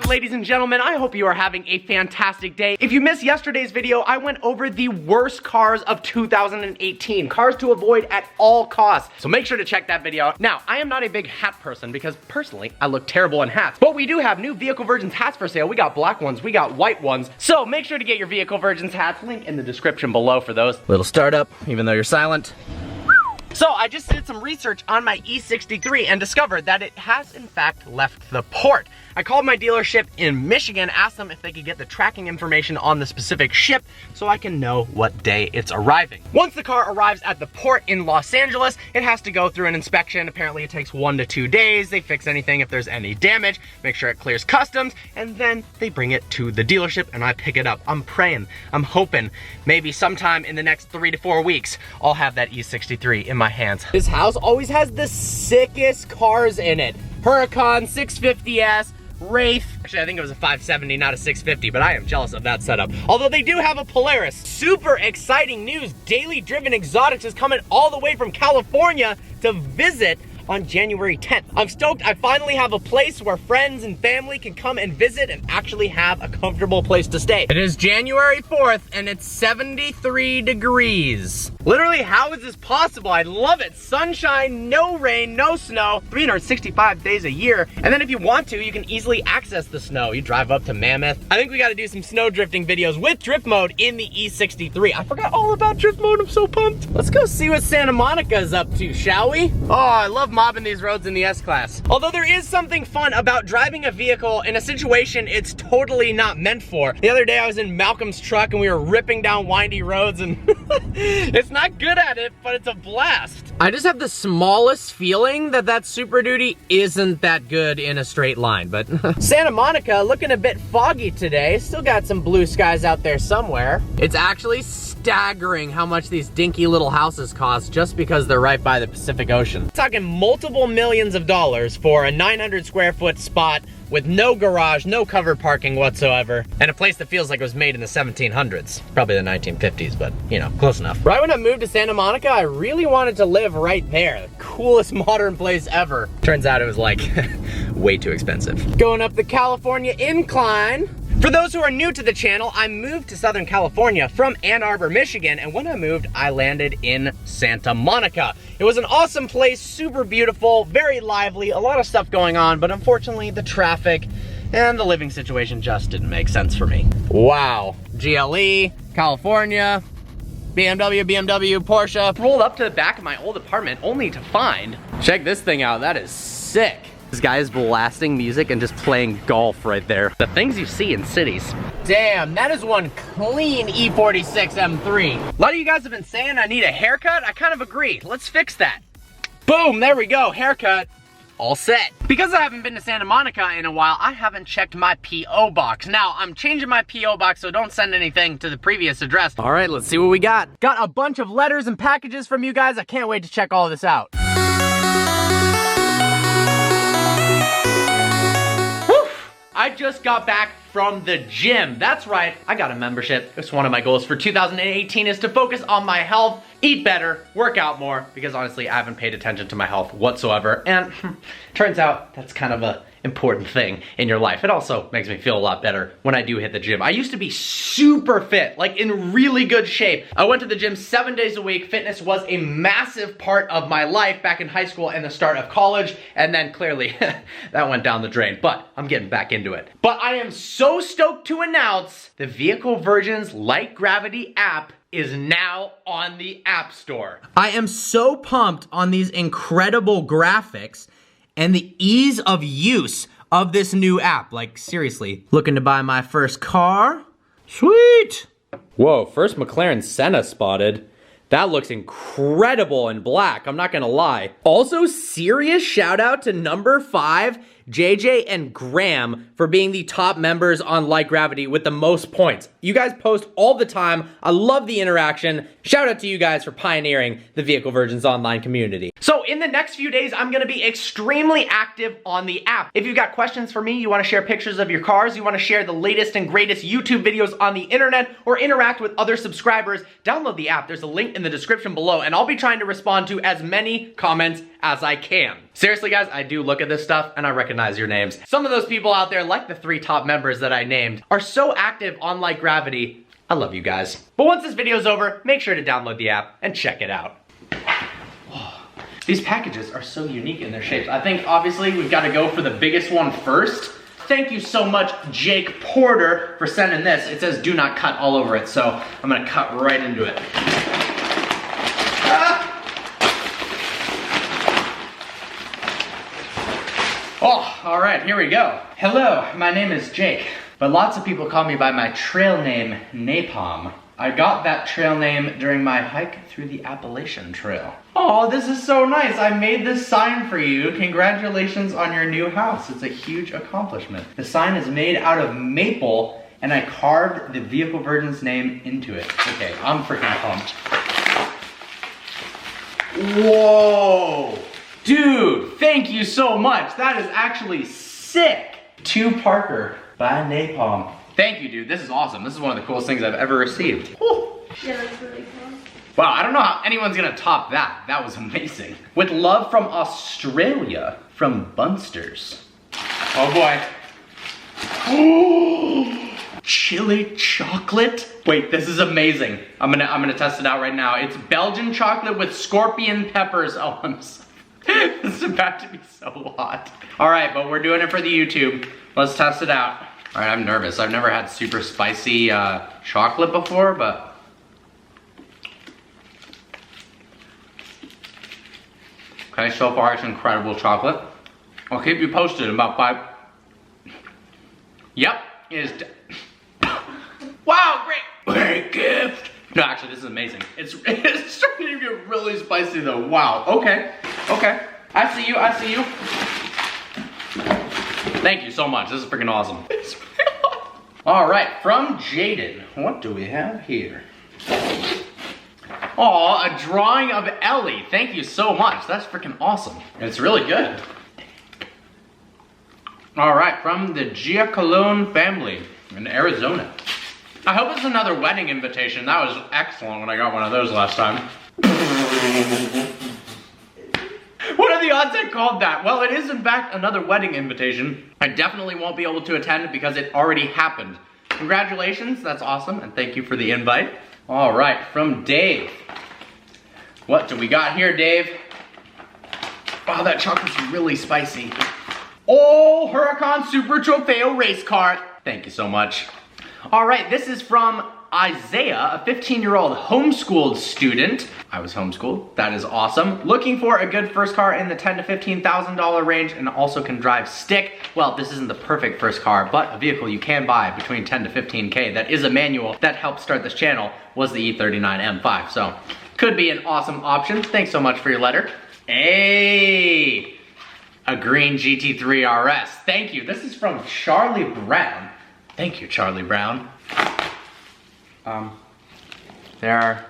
up, ladies and gentlemen? I hope you are having a fantastic day. If you missed yesterday's video, I went over the worst cars of 2018. Cars to avoid at all costs. So make sure to check that video out. Now, I am not a big hat person because personally, I look terrible in hats. But we do have new Vehicle Virgins hats for sale. We got black ones, we got white ones. So make sure to get your Vehicle Virgins hats. Link in the description below for those. Little startup, even though you're silent. So I just did some research on my E63 and discovered that it has in fact left the port. I called my dealership in Michigan, asked them if they could get the tracking information on the specific ship so I can know what day it's arriving. Once the car arrives at the port in Los Angeles, it has to go through an inspection. Apparently it takes 1 to 2 days. They fix anything if there's any damage, make sure it clears customs, and then they bring it to the dealership and I pick it up. I'm praying, I'm hoping, maybe sometime in the next 3 to 4 weeks, I'll have that E63 in my hands. This house always has the sickest cars in it. Huracan, 650S, Wraith. Actually, I think it was a 570, not a 650, but I am jealous of that setup. Although they do have a Polaris. Super exciting news. Daily Driven Exotics is coming all the way from California to visit on January 10th. I'm stoked. I finally have a place where friends and family can come and visit and actually have a comfortable place to stay. It is January 4th and it's 73 degrees. Literally, how is this possible? I love it. Sunshine, no rain, no snow, 365 days a year. And then if you want to, you can easily access the snow. You drive up to Mammoth. I think we got to do some snow drifting videos with drift mode in the E63. I forgot all about drift mode. I'm so pumped. Let's go see what Santa Monica is up to, shall we? Oh, I love mobbing these roads in the S-Class. Although there is something fun about driving a vehicle in a situation it's totally not meant for. The other day I was in Malcolm's truck and we were ripping down windy roads and it's not good at it, but it's a blast. I just have the smallest feeling that that Super Duty isn't that good in a straight line, but Santa Monica looking a bit foggy today. Still got some blue skies out there somewhere. It's actually staggering how much these dinky little houses cost just because they're right by the Pacific Ocean. Talking multiple millions of dollars for a 900 square foot spot with no garage, no covered parking whatsoever, and a place that feels like it was made in the 1700s. Probably the 1950s, but you know, close enough. Right when I moved to Santa Monica, I really wanted to live right there. The coolest modern place ever. Turns out it was like way too expensive. Going up the California incline. For those who are new to the channel, I moved to Southern California from Ann Arbor, Michigan, and when I moved, I landed in Santa Monica. It was an awesome place, super beautiful, very lively, a lot of stuff going on, but unfortunately the traffic and the living situation just didn't make sense for me. Wow, GLE, California, BMW, Porsche. Rolled up to the back of my old apartment only to find, check this thing out, that is sick. This guy is blasting music and just playing golf right there. The things you see in cities. Damn, that is one clean E46 M3. A lot of you guys have been saying I need a haircut. I kind of agree. Let's fix that. Boom, there we go, haircut. All set. Because I haven't been to Santa Monica in a while, I haven't checked my P.O. box. Now, I'm changing my P.O. box, so don't send anything to the previous address. All right, let's see what we got. Got a bunch of letters and packages from you guys. I can't wait to check all of this out. I just got back from the gym. That's right, I got a membership. It's one of my goals for 2018 is to focus on my health, eat better, work out more, because honestly, I haven't paid attention to my health whatsoever. And turns out that's kind of a important thing in your life. It also makes me feel a lot better when I do hit the gym. I used to be super fit, like in really good shape. I went to the gym 7 days a week. Fitness was a massive part of my life back in high school and the start of college, and then clearly that went down the drain, but I'm getting back into it. But I am so stoked to announce the Vehicle Virgins Light Gravity app is now on the App Store. I am so pumped on these incredible graphics and the ease of use of this new app. Like, seriously, looking to buy my first car? Sweet! Whoa, first McLaren Senna spotted. That looks incredible in black, I'm not gonna lie. Also, serious shout out to number 5, JJ and Graham, for being the top members on Light Gravity with the most points. You guys post all the time. I love the interaction. Shout out to you guys for pioneering the Vehicle Virgins online community. So in the next few days, I'm gonna be extremely active on the app. If you've got questions for me, you wanna share pictures of your cars, you wanna share the latest and greatest YouTube videos on the internet, or interact with other subscribers, download the app. There's a link in the description below, and I'll be trying to respond to as many comments as I can. Seriously guys, I do look at this stuff and I recognize your names. Some of those people out there, like the 3 top members that I named, are so active on Like Gravity. I love you guys. But once this video's over, make sure to download the app and check it out. These packages are so unique in their shapes. I think obviously we've got to go for the biggest one first. Thank you so much, Jake Porter, for sending this. It says do not cut all over it, so I'm gonna cut right into it. Ah! Oh, all right, here we go. Hello, my name is Jake, but lots of people call me by my trail name, Napalm. I got that trail name during my hike through the Appalachian Trail. Oh, this is so nice. I made this sign for you. Congratulations on your new house. It's a huge accomplishment. The sign is made out of maple and I carved the vehicle virgin's name into it. Okay, I'm freaking pumped. Whoa. Dude, thank you so much. That is actually sick. To Parker by Napalm. Thank you, dude. This is awesome. This is one of the coolest things I've ever received. Woo. Yeah, that's really cool. Wow, I don't know how anyone's gonna top that. That was amazing. With love from Australia, from Bunsters. Oh boy. Chili chocolate? Wait, this is amazing. I'm gonna test it out right now. It's Belgian chocolate with scorpion peppers. Oh, this is about to be so hot. All right, but we're doing it for the YouTube. Let's test it out. All right, I'm nervous. I've never had super spicy chocolate before, but. Okay, so far it's incredible chocolate. I'll keep you posted in about 5. Yep, it is. Wow, great gift. No, actually, this is amazing. It's starting to get really spicy though. Wow, okay. I see you. Thank you so much. This is freaking awesome. All right, from Jaden, what do we have here? Aw, a drawing of Ellie. Thank you so much. That's freaking awesome. It's really good. All right, from the Giacalone family in Arizona. I hope it's another wedding invitation. That was excellent when I got one of those last time. What are the odds I called that? Well, it is in fact another wedding invitation. I definitely won't be able to attend because it already happened. Congratulations, that's awesome, and thank you for the invite. All right, from Dave. What do we got here, Dave? Wow, that chocolate's really spicy. Oh, Huracan Super Trofeo race car. Thank you so much. All right, this is from Isaiah, a 15-year-old homeschooled student. I was homeschooled, that is awesome. Looking for a good first car in the $10,000 to $15,000 range and also can drive stick. Well, this isn't the perfect first car, but a vehicle you can buy between 10 to 15K that is a manual that helped start this channel was the E39 M5. So could be an awesome option. Thanks so much for your letter. Hey, a green GT3 RS. Thank you. This is from Charlie Brown. Thank you, Charlie Brown. There are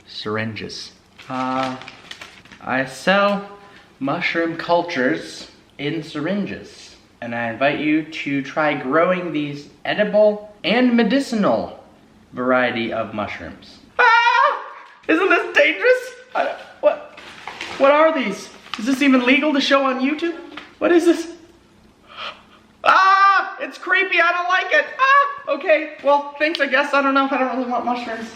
syringes. I sell mushroom cultures in syringes, and I invite you to try growing these edible and medicinal variety of mushrooms. Ah! Isn't this dangerous? What are these? Is this even legal to show on YouTube? What is this? Ah! It's creepy, I don't like it. Ah! Okay, well, thanks, I guess. I don't know. I don't really want mushrooms.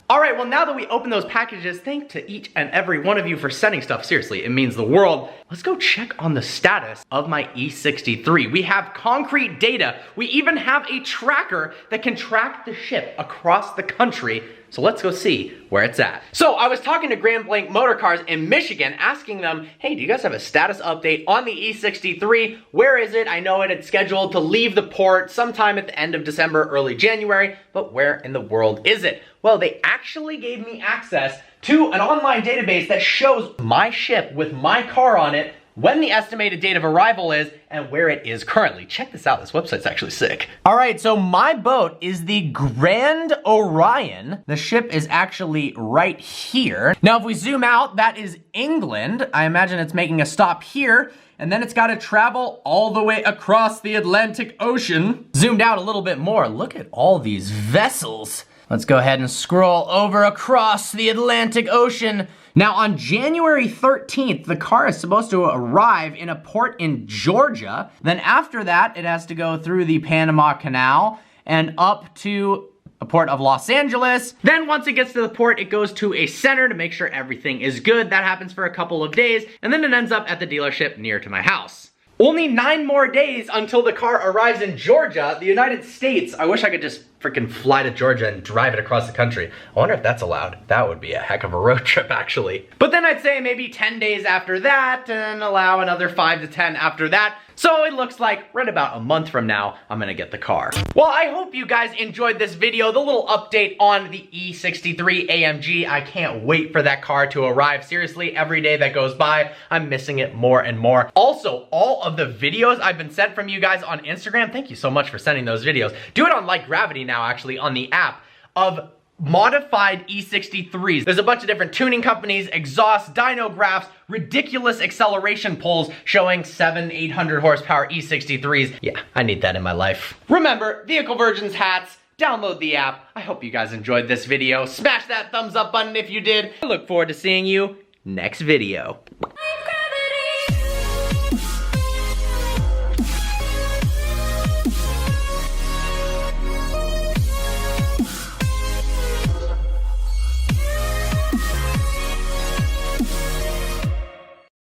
All right, well, now that we open those packages, thanks to each and every one of you for sending stuff. Seriously, it means the world. Let's go check on the status of my E63. We have concrete data. We even have a tracker that can track the ship across the country. So let's go see where it's at. So I was talking to Grand Blanc Motor Cars in Michigan, asking them, hey, do you guys have a status update on the E63? Where is it? I know it's scheduled to leave the port sometime at the end of December, early January, but where in the world is it? Well, they actually gave me access to an online database that shows my ship with my car on it, when the estimated date of arrival is, and where it is currently. Check this out, this website's actually sick. All right, so my boat is the Grand Orion. The ship is actually right here. Now, if we zoom out, that is England. I imagine it's making a stop here, and then it's gotta travel all the way across the Atlantic Ocean. Zoomed out a little bit more, look at all these vessels. Let's go ahead and scroll over across the Atlantic Ocean. Now on January 13th, the car is supposed to arrive in a port in Georgia. Then after that, it has to go through the Panama Canal and up to a port of Los Angeles. Then once it gets to the port, it goes to a center to make sure everything is good. That happens for a couple of days, and then it ends up at the dealership near to my house. Only 9 more days until the car arrives in Georgia, the United States. I wish I could just freaking fly to Georgia and drive it across the country. I wonder if that's allowed. That would be a heck of a road trip, actually. But then I'd say maybe 10 days after that, and allow another 5 to 10 after that. So it looks like right about a month from now, I'm gonna get the car. Well, I hope you guys enjoyed this video, the little update on the E63 AMG. I can't wait for that car to arrive. Seriously, every day that goes by, I'm missing it more and more. Also, all of the videos I've been sent from you guys on Instagram, thank you so much for sending those videos. Do it on Like Gravity now, actually, on the app, of modified E63s. There's a bunch of different tuning companies, exhaust, dyno graphs, ridiculous acceleration poles showing 700-800 horsepower E63s. Yeah, I need that in my life. Remember, Vehicle Virgins hats, download the app. I hope you guys enjoyed this video. Smash that thumbs up button if you did. I look forward to seeing you next video.